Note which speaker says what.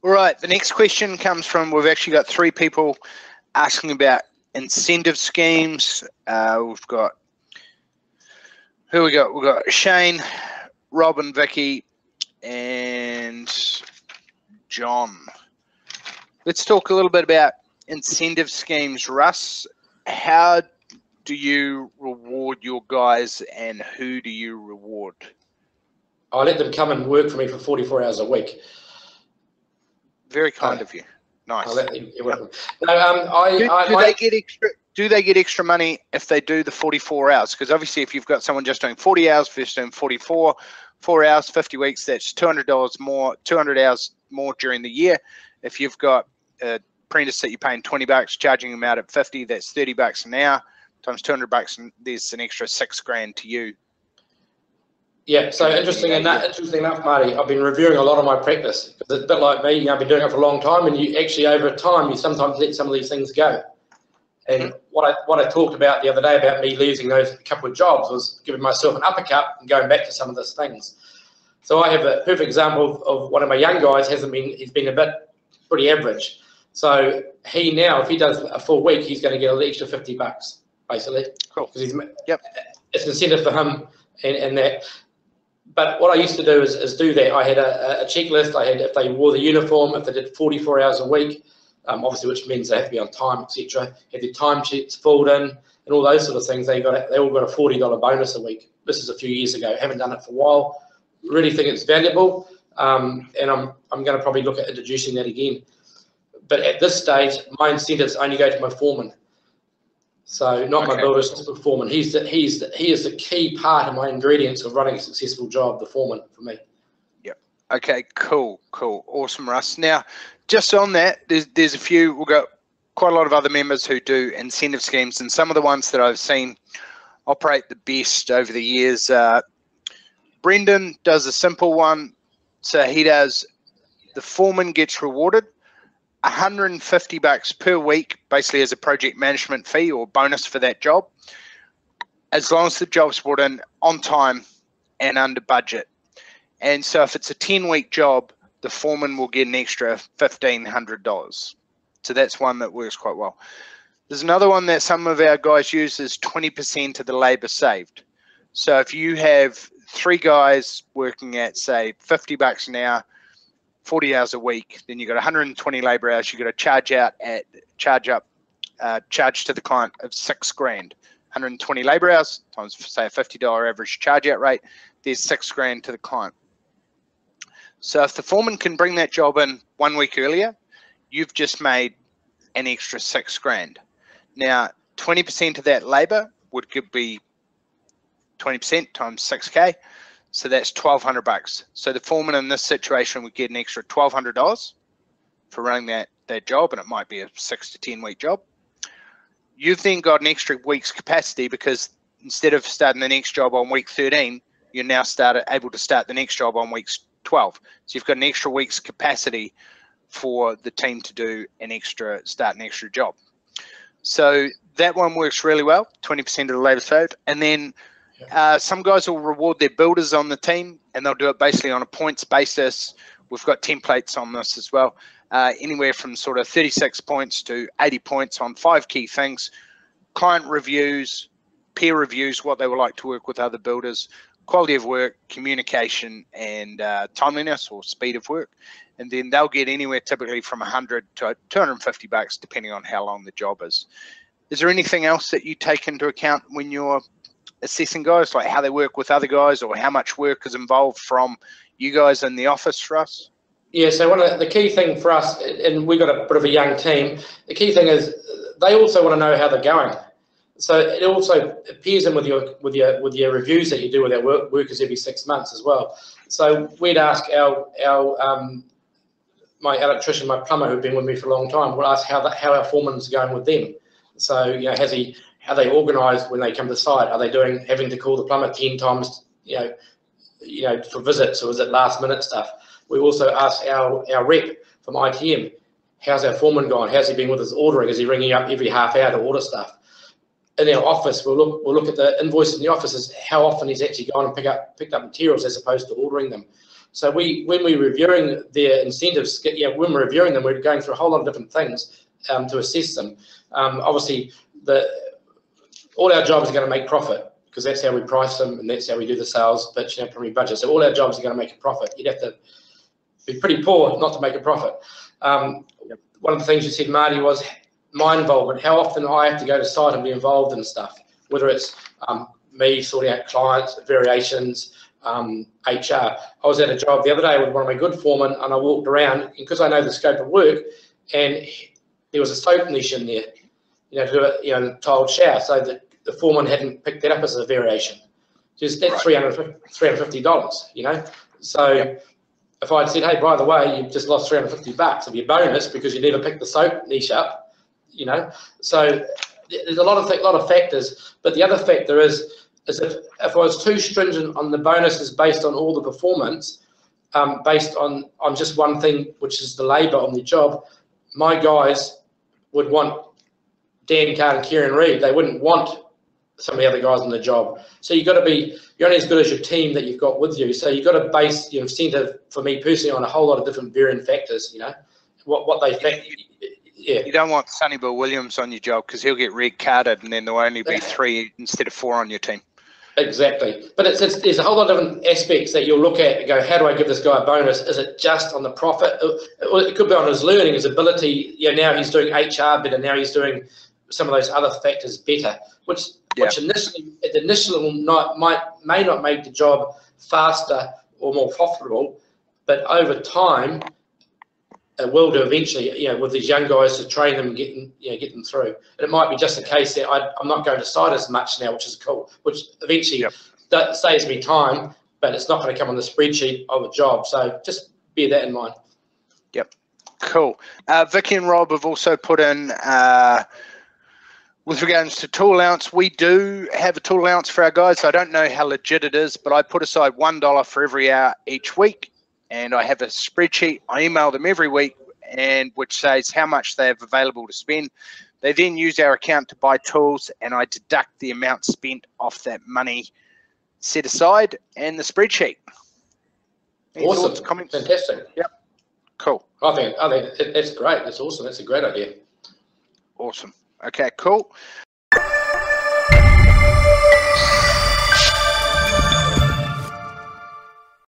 Speaker 1: All right, the next question comes from, we've actually got 3 people asking about incentive schemes. We've got, who we got? We've got Shane, Rob and Vicky, and John. Let's talk a little bit about incentive schemes. Russ, how do you reward your guys and who do you reward?
Speaker 2: I let them come and work for me for 44 hours a week.
Speaker 1: Very kind of you. Nice.
Speaker 2: I'll let them, you're welcome.
Speaker 1: Do they get extra money if they do the 44 hours? Because obviously if you've got someone just doing 40 hours versus doing 44, 4 hours, 50 weeks, that's $200 more, 200 hours more during the year. If you've got an apprentice that you're paying $20, charging them out at 50, that's $30 an hour, times $200, and there's an extra $6,000 to you.
Speaker 2: Yeah, so interesting enough, Marty, I've been reviewing a lot of my practice. It's a bit like me, I've been doing it for a long time, and you actually, over time, you sometimes let some of these things go. And what I talked about the other day about me losing those couple of jobs was giving myself an uppercut and going back to some of those things. So I have a perfect example of one of my young guys. He's been pretty average. So he now, if he does a full week, he's going to get an extra $50 basically.
Speaker 1: Cool.
Speaker 2: Because it's an incentive for him and that. But what I used to do is do that. I had a checklist. I had, if they wore the uniform, if they did 44 hours a week, obviously, which means they have to be on time, etc. Had their time sheets filled in and all those sort of things. They all got a $40 bonus a week. This is a few years ago. Haven't done it for a while. Really think it's valuable, and I'm going to probably look at introducing that again. But at this stage, my incentives only go to my foreman. So not my builders, just the foreman. He is the key part of my ingredients of running a successful job, the foreman for me.
Speaker 1: Yep. Okay, cool. Awesome, Russ. Now, just on that, there's a few, we've got quite a lot of other members who do incentive schemes, and some of the ones that I've seen operate the best over the years. Brendon does a simple one. So he does, the foreman gets rewarded $150 per week, basically as a project management fee or bonus for that job, as long as the job's brought in on time and under budget. And so if it's a 10-week job, the foreman will get an extra $1,500. So that's one that works quite well. There's another one that some of our guys use, is 20% of the labor saved. So if you have 3 guys working at, say, $50 an hour, 40 hours a week, then you've got 120 labor hours. You've got to charge to the client of $6,000. 120 labor hours times, say, a $50 average charge out rate, there's $6,000 to the client. So if the foreman can bring that job in 1 week earlier, you've just made an extra $6,000. Now, 20% of that labor would be 20% times $6,000. So that's $1,200. So the foreman in this situation would get an extra $1,200 for running that job, and it might be a 6 to 10 week job. You've then got an extra week's capacity, because instead of starting the next job on week 13, you're now able to start the next job on week 12. So you've got an extra week's capacity for the team to start an extra job. So that one works really well, 20% of the labor saved. And then some guys will reward their builders on the team, and they'll do it basically on a points basis. We've got templates on this as well, anywhere from sort of 36 points to 80 points on 5 key things: client reviews, peer reviews, what they would like to work with other builders, quality of work, communication, and timeliness or speed of work. And then they'll get anywhere typically from $100 to $250, depending on how long the job is. Is there anything else that you take into account when you're assessing guys, like how they work with other guys, or how much work is involved from you guys in the office for us?
Speaker 2: Yeah, so one of the key thing for us, and we've got a bit of a young team, the key thing is they also want to know how they're going. So it also appears in with your reviews that you do with our workers every 6 months as well. So we'd ask my electrician, my plumber, who've been with me for a long time, we'll ask how our foreman's going with them. So how they organised when they come to site? Are they having to call the plumber 10 times, for visits, or is it last minute stuff? We also ask our rep from ITM, how's our foreman gone? How's he been with his ordering? Is he ringing up every half hour to order stuff? In our office, we'll look at the invoice in the office, as how often he's actually gone and picked up materials as opposed to ordering them. So when we're reviewing their incentives, when we're reviewing them, we're going through a whole lot of different things to assess them. Obviously, all our jobs are going to make profit because that's how we price them and that's how we do the sales pitch and our primary budget. So all our jobs are going to make a profit. You'd have to be pretty poor not to make a profit. One of the things you said, Marty, was my involvement. How often I have to go to site and be involved in stuff, whether it's me sorting out clients, variations, HR. I was at a job the other day with one of my good foremen, and I walked around, and because I know the scope of work, and there was a soap niche in there, to do it, in a tiled shower, so the foreman hadn't picked that up as a variation. Just that's $350, So if I'd said, hey, by the way, you've just lost $350 of your bonus because you never picked the soap niche up, So there's a lot of factors, but the other factor is if I was too stringent on the bonuses based on all the performance, based on just one thing, which is the labour on the job, my guys would want Dan Carr and Kieran Reid. They wouldn't want some of the other guys on the job. So you're only as good as your team that you've got with you. So you've got to base your incentive, for me personally, on a whole lot of different varying factors. What they factor. Yeah.
Speaker 1: You don't want Sonny Bill Williams on your job because he'll get red carded, and then there'll only be 3 instead of 4 on your team.
Speaker 2: Exactly, but there's a whole lot of different aspects that you'll look at and go, how do I give this guy a bonus? Is it just on the profit? It could be on his learning, his ability. Now he's doing HR better. Now he's doing some of those other factors better, which initially at the initial may not make the job faster or more profitable, but over time it will do eventually. With these young guys, to train them and get them through. And it might be just a case that I'm not going to site as much now, which is cool. Which eventually that saves me time, but it's not going to come on the spreadsheet of a job. So just bear that in mind.
Speaker 1: Yep, cool. Vicky and Rob have also put in. With regards to tool allowance, we do have a tool allowance for our guys. I don't know how legit it is, but I put aside $1 for every hour each week, and I have a spreadsheet. I email them every week, and which says how much they have available to spend. They then use our account to buy tools, and I deduct the amount spent off that money set aside and the spreadsheet. Any thoughts, comments?
Speaker 2: Fantastic.
Speaker 1: Yep. Cool.
Speaker 2: I think that's great. That's awesome. That's a great idea.
Speaker 1: Awesome. Okay, cool.